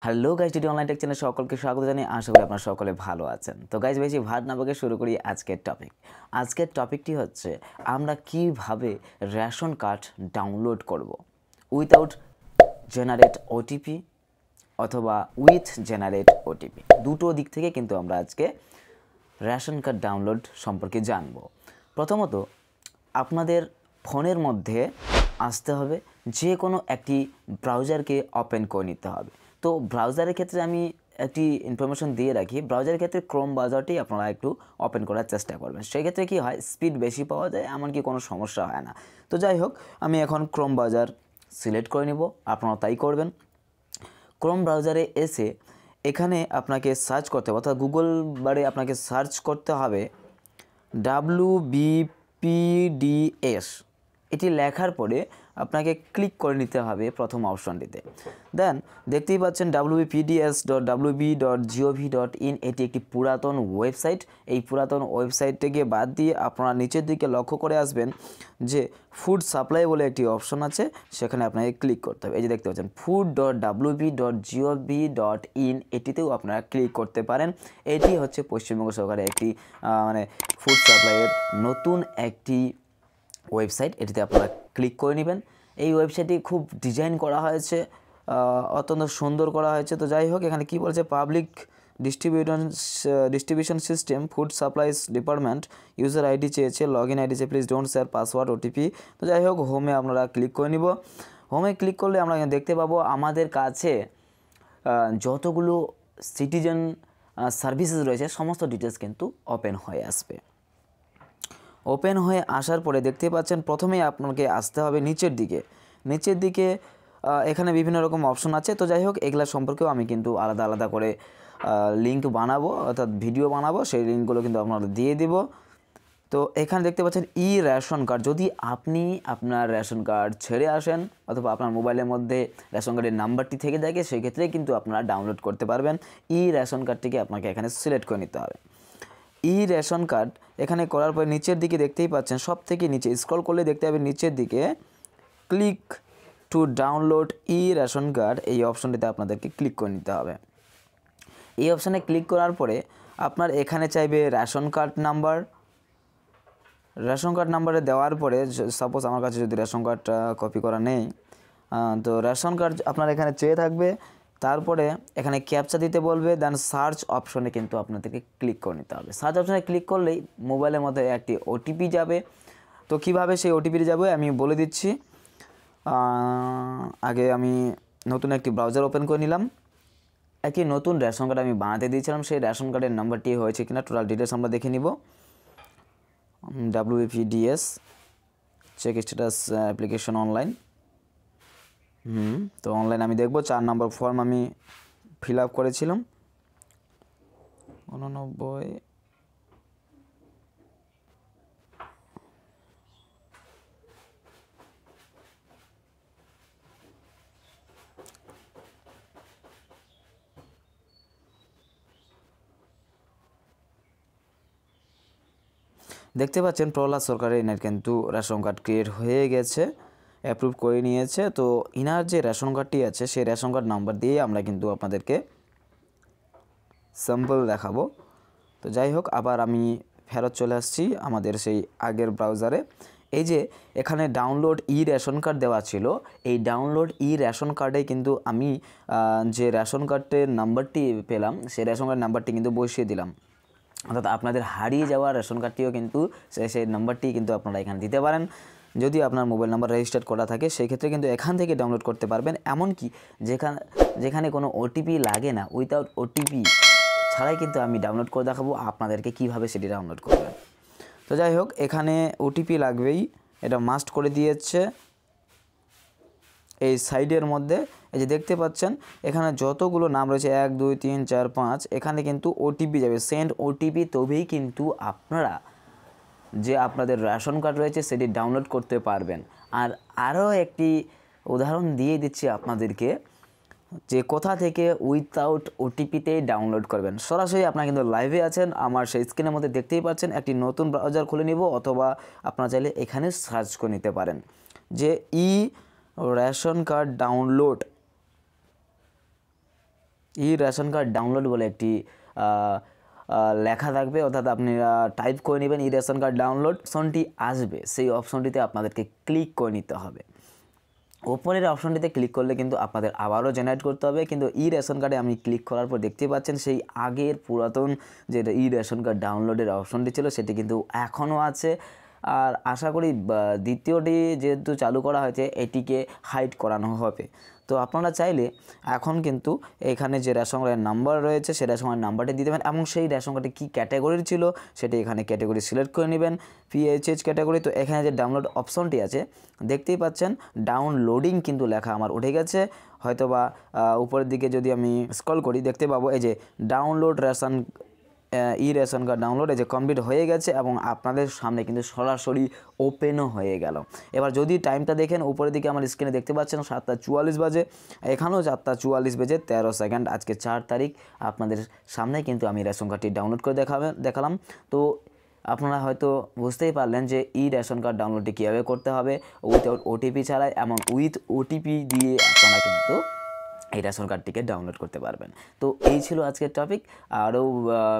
Hello guys, DD online take চ্যানেলে সকলকে স্বাগত জানাই। আশা করি আপনারা সকলে ভালো আছেন। তো গাইজ, বেশি ভাট না বকে শুরু করি আজকের টপিক। আজকের টপিকটি হচ্ছে আমরা কিভাবে রেশন কার্ড ডাউনলোড করব উইথাউট জেনারেট ওটিপি অথবা উইথ জেনারেট ওটিপি। দুটো দিক থেকে কিন্তু আমরা আজকে রেশন কার্ড ডাউনলোড সম্পর্কে জানব। প্রথমত আপনাদের ফোনের মধ্যে আসতে হবে, যে কোনো একটি ব্রাউজারকে ওপেন করে নিতে হবে। তো ব্রাউজারের ক্ষেত্রে আমি একটি ইনফরমেশন দিয়ে রাখি, ব্রাউজারের ক্ষেত্রে ক্রোম ব্রাউজারটি আপনারা একটু ওপেন করার চেষ্টা করবেন। সেক্ষেত্রে কী হয়, স্পিড বেশি পাওয়া যায়, এমনকি কোনো সমস্যা হয় না। তো যাই হোক, আমি এখন ক্রোম ব্রাউজার সিলেক্ট করে নিব, আপনারা তাই করবেন। ক্রোম ব্রাউজারে এসে এখানে আপনাকে সার্চ করতে হবে, অর্থাৎ গুগল বারে আপনাকে সার্চ করতে হবে WBPDS। এটি লেখার পরে আপনাকে ক্লিক করে নিতে হবে প্রথম অপশনটিতে। দেন দেখতেই পাচ্ছেন wpds.wb.gov.in। এটি একটি পুরাতন ওয়েবসাইট। এই পুরাতন ওয়েবসাইটটিকে বাদ দিয়ে আপনারা নিচের দিকে লক্ষ্য করে আসবেন যে ফুড সাপ্লাই বলে একটি অপশন আছে, সেখানে আপনাকে ক্লিক করতে হবে। এই যে দেখতে পাচ্ছেন food.wb.gov.in, এটিতেও আপনারা ক্লিক করতে পারেন। এটি হচ্ছে পশ্চিমবঙ্গ সরকারের একটি ফুড সাপ্লাইয়ের নতুন একটি ওয়েবসাইট। এটিতে আপনারা ক্লিক করে নেবেন। এই ওয়েবসাইটটি খুব ডিজাইন করা হয়েছে, অত্যন্ত সুন্দর করা হয়েছে। তো যাই হোক, এখানে কি বলছে, public distribution system food supplies department, user ID চেয়েছে, লগ ইন আইডি চেয়ে, please don't share password OTP. তো যাই হোক, হোমে আপনারা ক্লিক করে নিব। হোমে ক্লিক করলে আমরা দেখতে পাবো আমাদের কাছে যতগুলো সিটিজেন সার্ভিসেস রয়েছে সমস্ত ডিটেলস কিন্তু ওপেন হয়ে আসবে। ওপেন হয়ে আসার পরে দেখতে পাচ্ছেন প্রথমেই আপনাকে আসতে হবে নিচের দিকে। এখানে বিভিন্ন রকম অপশন আছে। তো যাই হোক, এগুলা সম্পর্কেও আমি কিন্তু আলাদা আলাদা করে লিঙ্ক বানাবো, অর্থাৎ ভিডিও বানাবো, সেই লিঙ্কগুলো কিন্তু আপনারা দিয়ে দিব। তো এখানে দেখতে পাচ্ছেন ই রেশন কার্ড। যদি আপনি আপনার রেশন কার্ড ছেড়ে আসেন অথবা আপনার মোবাইলের মধ্যে রেশন কার্ডের নাম্বারটি থেকে থাকে, সেই ক্ষেত্রে কিন্তু আপনারা ডাউনলোড করতে পারবেন। ই রেশন কার্ডটিকে আপনাকে এখানে সিলেক্ট করে নিতে হবে। ই রেশন কার্ড এখানে করার পরে নিচের দিকে দেখতেই পাচ্ছেন, সব থেকে নিচে স্ক্রল করলে দেখতে হবে নিচের দিকে click to download E ration card, এই অপশনটিতে আপনাদেরকে ক্লিক করে নিতে হবে। এই অপশানে ক্লিক করার পরে আপনার এখানে চাইবে রেশন কার্ড নাম্বারে দেওয়ার পরে, সাপোজ আমার কাছে যদি রেশন কার্ডটা কপি করা নেই, তো রেশন কার্ড আপনার এখানে চেয়ে থাকবে। তারপরে এখানে ক্যাপচা দিতে বলবে, দেন সার্চ অপশনে কিন্তু আপনাদেরকে ক্লিক করে নিতে হবে। সার্চ অপশনে ক্লিক করলেই মোবাইলের মধ্যে একটি ওটিপি যাবে। তো কিভাবে সেই ওটিপিটি যাবে আমি বলে দিচ্ছি। আগে আমি নতুন একটি ব্রাউজার ওপেন করে নিলাম। একটি নতুন রেশন কার্ড আমি বানাতে দিয়েছিলাম, সেই রেশন কার্ডের নাম্বারটি হয়েছে কিনা টোটাল ডিটেলস আমরা দেখে নিব। WPDS check status application online. তো অনলাইন আমি দেখব। 4 নম্বর ফর্ম আমি ফিল আপ করেছিলাম 89। দেখতে পাচ্ছেন প্রহ্লাদ সরকারের এনার কিন্তু রেশন কার্ড ক্রিয়েট হয়ে গেছে, অ্যাপ্রুভ করে নিয়েছে। তো ইনার যে রেশন কার্ডটি আছে সেই রেশন কার্ড নাম্বার দিয়ে আমরা কিন্তু আপনাদেরকে স্যাম্পল দেখাবো। তো যাই হোক, আবার আমি ফেরত চলে আসছি আমাদের সেই আগের ব্রাউজারে। এই যে এখানে ডাউনলোড ই রেশন কার্ড দেওয়া ছিল, এই ডাউনলোড ই রেশন কার্ডে কিন্তু আমি যে রেশন কার্ডের নাম্বারটি পেলাম সেই রেশন কার্ড নাম্বারটি কিন্তু বসিয়ে দিলাম। অর্থাৎ আপনাদের হারিয়ে যাওয়া রেশন কার্ডটিও কিন্তু সেই নাম্বারটি কিন্তু আপনারা এখানে দিতে পারেন। যদি আপনার মোবাইল নাম্বার রেজিস্টার্ড করা থাকে সেই ক্ষেত্রে কিন্তু এখান থেকে ডাউনলোড করতে পারবেন। এমনকি যেখানে কোনো ওটিপি লাগে না, উইথাউট ওটিপি ছাড়াই কিন্তু আমি ডাউনলোড করে দেখাবো আপনাদেরকে কিভাবে সেটি ডাউনলোড করবেন। তো যাই হোক, এখানে ওটিপি লাগবেই, এটা মাস্ট করে দিয়েছে। এই সাইডের মধ্যে এই যে দেখতে পাচ্ছেন এখানে যতগুলো নাম রয়েছে 1 2 3 4 5, এখানে কিন্তু ওটিপি যাবে, সেন্ড ওটিপি, তবেই কিন্তু আপনারা যে আপনাদের রেশন কার্ড রয়েছে সেটি ডাউনলোড করতে পারবেন। আর আরও একটি উদাহরণ দিয়ে দিচ্ছি আপনাদেরকে, যে কোথা থেকে উইথাউট ওটিপিতেই ডাউনলোড করবেন। সরাসরি আপনারা কিন্তু লাইভে আছেন, আমার সেই স্ক্রিনের মধ্যে দেখতেই পাচ্ছেন। একটি নতুন ব্রাউজার খুলে নিব, অথবা আপনারা চাইলে এখানে সার্চ করে নিতে পারেন যে ই রেশন কার্ড ডাউনলোড ই রেশন কার্ড ডাউনলোড বলে একটি লেখা থাকবে, অর্থাৎ আপনারা টাইপ করে নেবেন ই রেশন কার্ড ডাউনলোড, অপশনটি আসবে, সেই অপশনটিতে আপনাদেরকে ক্লিক করে নিতে হবে। ওপরের অপশনটিতে ক্লিক করলে কিন্তু আপনাদের আবারও জেনারেট করতে হবে, কিন্তু ই রেশন কার্ডে আমি ক্লিক করার পর দেখতে পাচ্ছেন সেই আগের পুরাতন যে ই রেশন কার্ড ডাউনলোডের অপশনটি ছিল সেটি কিন্তু এখনও আছে। আর আশা করি দ্বিতীয়টি যেহেতু চালু করা হয়েছে এটিকে হাইড করানো হবে। তো আপনারা চাইলে এখন কিন্তু এখানে যে রেশন কার্ডের নাম্বার রয়েছে সেই রেশন কার্ডের নাম্বারটি দিয়ে দেবেন এবং সেই রেশন কার্ডটি কী ক্যাটাগরির ছিল সেটি এখানে ক্যাটাগরি সিলেক্ট করে নেবেন, পিএইচএইচ ক্যাটাগরি। তো এখানে যে ডাউনলোড অপশনটি আছে দেখতেই পাচ্ছেন ডাউনলোডিং কিন্তু লেখা আমার উঠে গেছে, হয়তো বা উপরের দিকে যদি আমি স্ক্রল করি দেখতে পাবো এই যে ডাউনলোড রেশন ই রেশন কার্ড ডাউনলোড এই যে কমপ্লিট হয়ে গেছে এবং আপনাদের সামনে কিন্তু সরাসরি ওপেনও হয়ে গেল। এবার যদি টাইমটা দেখেন উপরের দিকে আমার স্ক্রিনে দেখতে পাচ্ছেন 7:44 বাজে, এখানেও 7:44 বেজে 13 সেকেন্ড, আজকে 4 তারিখ। আপনাদের সামনে কিন্তু আমি রেশন কার্ডটি ডাউনলোড করে দেখালাম। তো আপনারা হয়তো বুঝতেই পারলেন যে ই রেশন কার্ড ডাউনলোডটি কীভাবে করতে হবে উইথআউট ওটিপি ছাড়াই, এবং উইথ ওটিপি দিয়ে আপনারা কিন্তু এই রেশন কার্ডটিকে ডাউনলোড করতে পারবেন। তো এই ছিল আজকের টপিক, আরও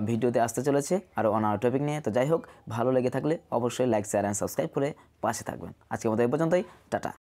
ভিডিওতে আসতে চলেছে আরও অন্য টপিক নিয়ে। তো যাই হোক, ভালো লেগে থাকলে অবশ্যই লাইক, শেয়ার অ্যান্ড সাবস্ক্রাইব করে পাশে থাকবেন। আজকের মতো এই পর্যন্তই, টাটা।